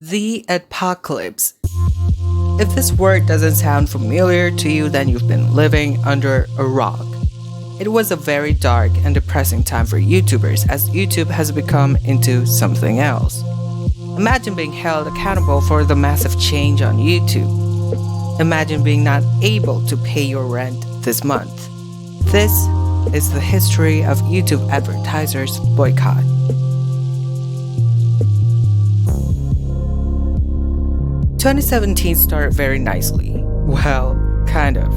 The Adpocalypse. If this word doesn't sound familiar to you, then you've been living under a rock. It was a very dark and depressing time for YouTubers as YouTube has become into something else. Imagine being held accountable for the massive change on YouTube. Imagine being not able to pay your rent this month. This is the history of YouTube advertisers' boycott. "2017 started very nicely. Well, kind of.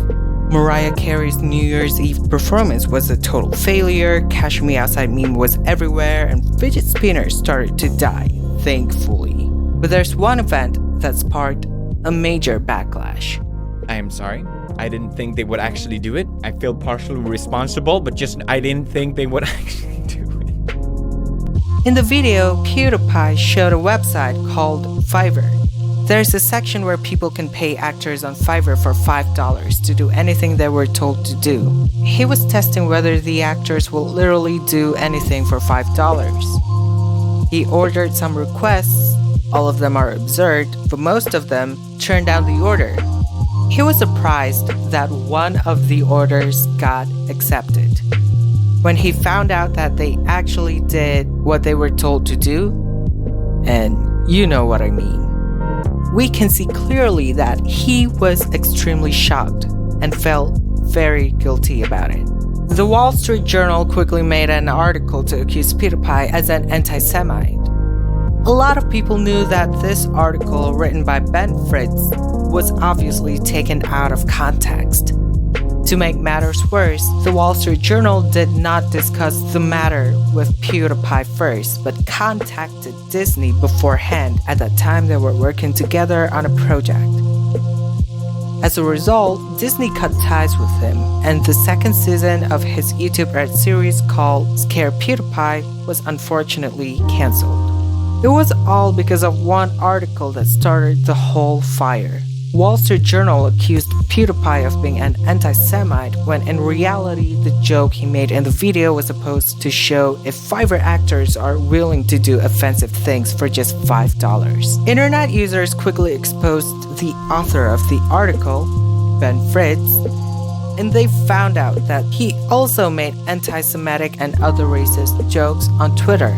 Mariah Carey's New Year's Eve performance was a total failure, Cash Me Outside meme was everywhere, and fidget spinners started to die, thankfully. But there's one event that sparked a major backlash. I am sorry. I didn't think they would actually do it. I feel partially responsible, but I didn't think they would actually do it." In the video, PewDiePie showed a website called Fiverr. There's a section where people can pay actors on Fiverr for $5 to do anything they were told to do. He was testing whether the actors will literally do anything for $5. He ordered some requests, all of them are absurd, but most of them turned down the order. He was surprised that one of the orders got accepted. When he found out that they actually did what they were told to do, and you know what I mean. We can see clearly that he was extremely shocked and felt very guilty about it. The Wall Street Journal quickly made an article to accuse PewDiePie as an anti-Semite. A lot of people knew that this article, written by Ben Fritz, was obviously taken out of context. To make matters worse, the Wall Street Journal did not discuss the matter with PewDiePie first, but contacted Disney beforehand. At that time, they were working together on a project. As a result, Disney cut ties with him, and the second season of his YouTube art series called Scare PewDiePie was unfortunately cancelled. It was all because of one article that started the whole fire. Wall Street Journal accused PewDiePie of being an anti-Semite when in reality the joke he made in the video was supposed to show if Fiverr actors are willing to do offensive things for just $5. Internet users quickly exposed the author of the article, Ben Fritz, and they found out that he also made anti-Semitic and other racist jokes on Twitter.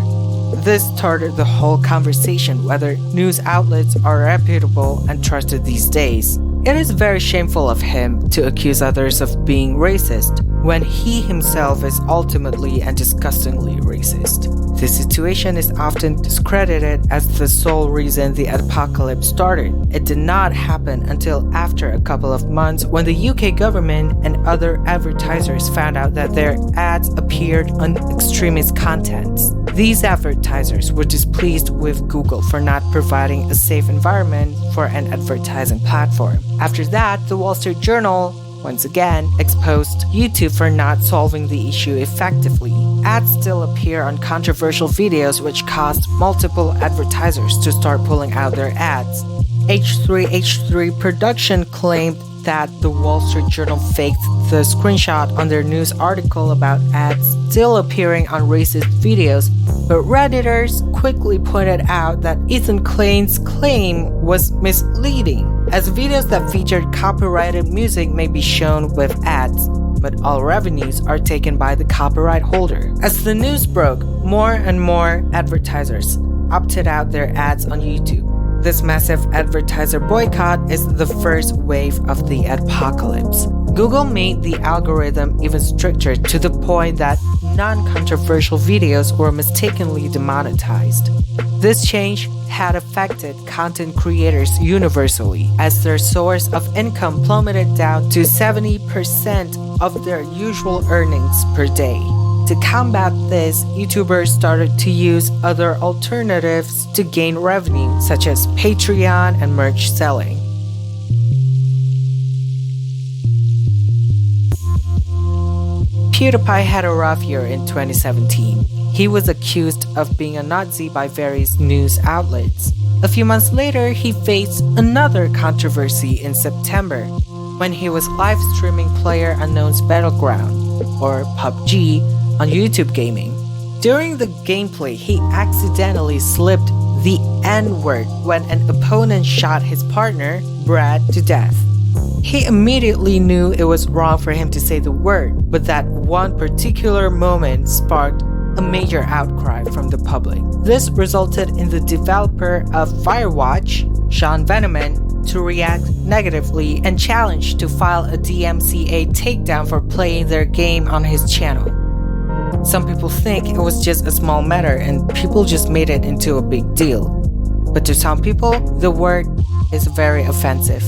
This started the whole conversation whether news outlets are reputable and trusted these days. It is very shameful of him to accuse others of being racist when he himself is ultimately and disgustingly racist. This situation is often discredited as the sole reason the Adpocalypse started. It did not happen until after a couple of months when the UK government and other advertisers found out that their ads appeared on extremist contents. These advertisers were displeased with Google for not providing a safe environment for an advertising platform. After that, the Wall Street Journal once again exposed YouTube for not solving the issue effectively. Ads still appear on controversial videos which caused multiple advertisers to start pulling out their ads. H3H3 Production claimed that the Wall Street Journal faked the screenshot on their news article about ads still appearing on racist videos, but Redditors quickly pointed out that Ethan Klein's claim was misleading, as videos that featured copyrighted music may be shown with ads, but all revenues are taken by the copyright holder. As the news broke, more and more advertisers opted out their ads on YouTube. This massive advertiser boycott is the first wave of the Adpocalypse. Google made the algorithm even stricter to the point that non-controversial videos were mistakenly demonetized. This change had affected content creators universally, as their source of income plummeted down to 70% of their usual earnings per day. To combat this, YouTubers started to use other alternatives to gain revenue, such as Patreon and merch selling. PewDiePie had a rough year in 2017. He was accused of being a Nazi by various news outlets. A few months later, he faced another controversy in September, when he was live streaming PlayerUnknown's Battleground, or PUBG, on YouTube Gaming. During the gameplay, he accidentally slipped the N-word when an opponent shot his partner, Brad, to death. He immediately knew it was wrong for him to say the word, but that one particular moment sparked a major outcry from the public. This resulted in the developer of Firewatch, Sean Veneman, to react negatively and challenge to file a DMCA takedown for playing their game on his channel. Some people think it was just a small matter and people just made it into a big deal. But to some people, the word is very offensive.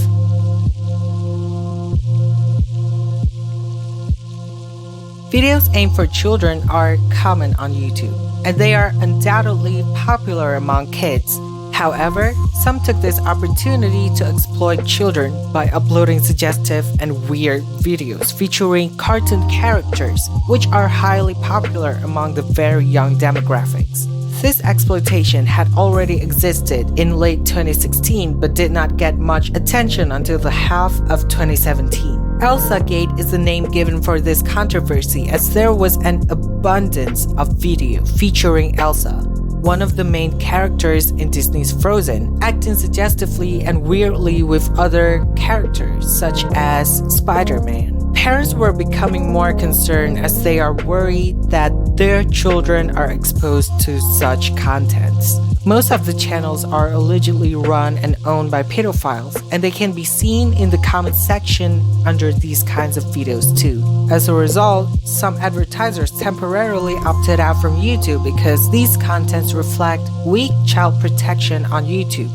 Videos aimed for children are common on YouTube, and they are undoubtedly popular among kids. However, some took this opportunity to exploit children by uploading suggestive and weird videos featuring cartoon characters, which are highly popular among the very young demographics. This exploitation had already existed in late 2016 but did not get much attention until the half of 2017. ElsaGate is the name given for this controversy as there was an abundance of video featuring Elsa, one of the main characters in Disney's Frozen, acting suggestively and weirdly with other characters such as Spider-Man. Parents were becoming more concerned as they are worried that their children are exposed to such contents. Most of the channels are allegedly run and owned by pedophiles, and they can be seen in the comment section under these kinds of videos too. As a result, some advertisers temporarily opted out from YouTube because these contents reflect weak child protection on YouTube.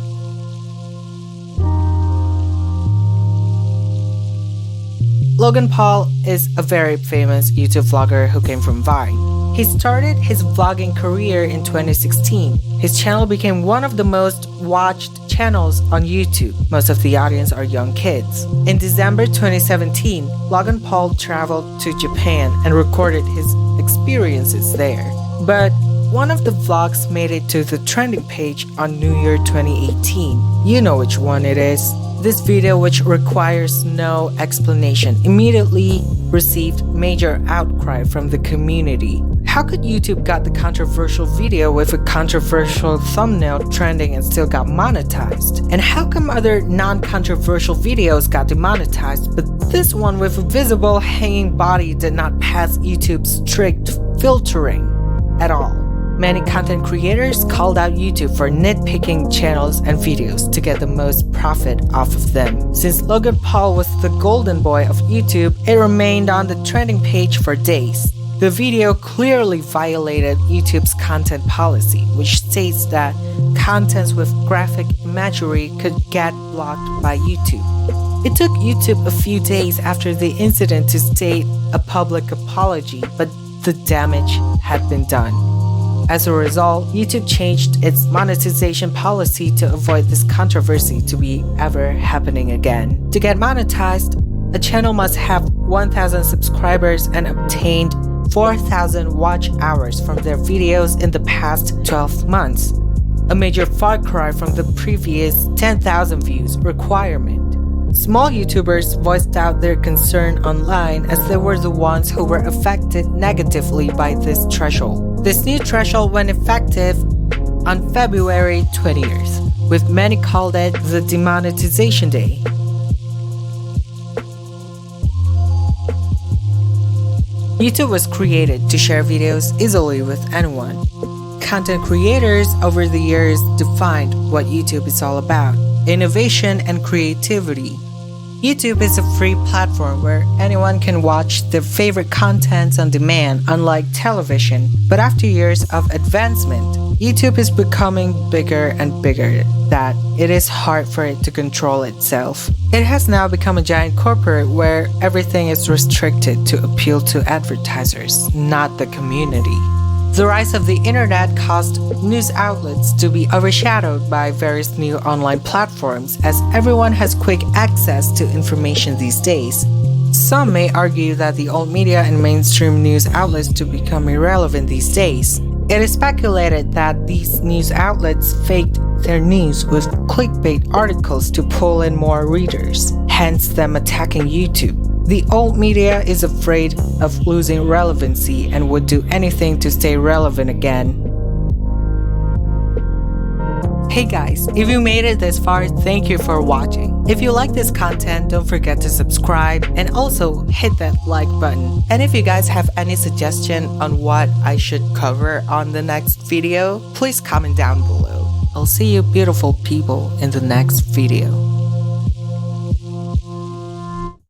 Logan Paul is a very famous YouTube vlogger who came from Vine. He started his vlogging career in 2016. His channel became one of the most watched channels on YouTube. Most of the audience are young kids. In December 2017, Logan Paul traveled to Japan and recorded his experiences there. But one of the vlogs made it to the trending page on New Year 2018. You know which one it is. This video, which requires no explanation, immediately received major outcry from the community. How could YouTube got the controversial video with a controversial thumbnail trending and still got monetized? And how come other non-controversial videos got demonetized, but this one with a visible hanging body did not pass YouTube's strict filtering at all? Many content creators called out YouTube for nitpicking channels and videos to get the most profit off of them. Since Logan Paul was the golden boy of YouTube, it remained on the trending page for days. The video clearly violated YouTube's content policy, which states that contents with graphic imagery could get blocked by YouTube. It took YouTube a few days after the incident to state a public apology, but the damage had been done. As a result, YouTube changed its monetization policy to avoid this controversy to be ever happening again. To get monetized, a channel must have 1,000 subscribers and obtained 4,000 watch hours from their videos in the past 12 months, a major far cry from the previous 10,000 views requirement. Small YouTubers voiced out their concern online as they were the ones who were affected negatively by this threshold. This new threshold went effective on February 20th, with many called it the demonetization day. YouTube was created to share videos easily with anyone. Content creators over the years defined what YouTube is all about: innovation and creativity. YouTube is a free platform where anyone can watch their favorite contents on demand, unlike television. But after years of advancement, YouTube is becoming bigger and bigger that it is hard for it to control itself. It has now become a giant corporate where everything is restricted to appeal to advertisers, not the community. The rise of the internet caused news outlets to be overshadowed by various new online platforms, as everyone has quick access to information these days. Some may argue that the old media and mainstream news outlets to become irrelevant these days. It is speculated that these news outlets faked their news with clickbait articles to pull in more readers, hence them attacking YouTube. The old media is afraid of losing relevancy and would do anything to stay relevant again. Hey guys, if you made it this far, thank you for watching. If you like this content, don't forget to subscribe and also hit that like button. And if you guys have any suggestion on what I should cover on the next video, please comment down below. I'll see you beautiful people in the next video.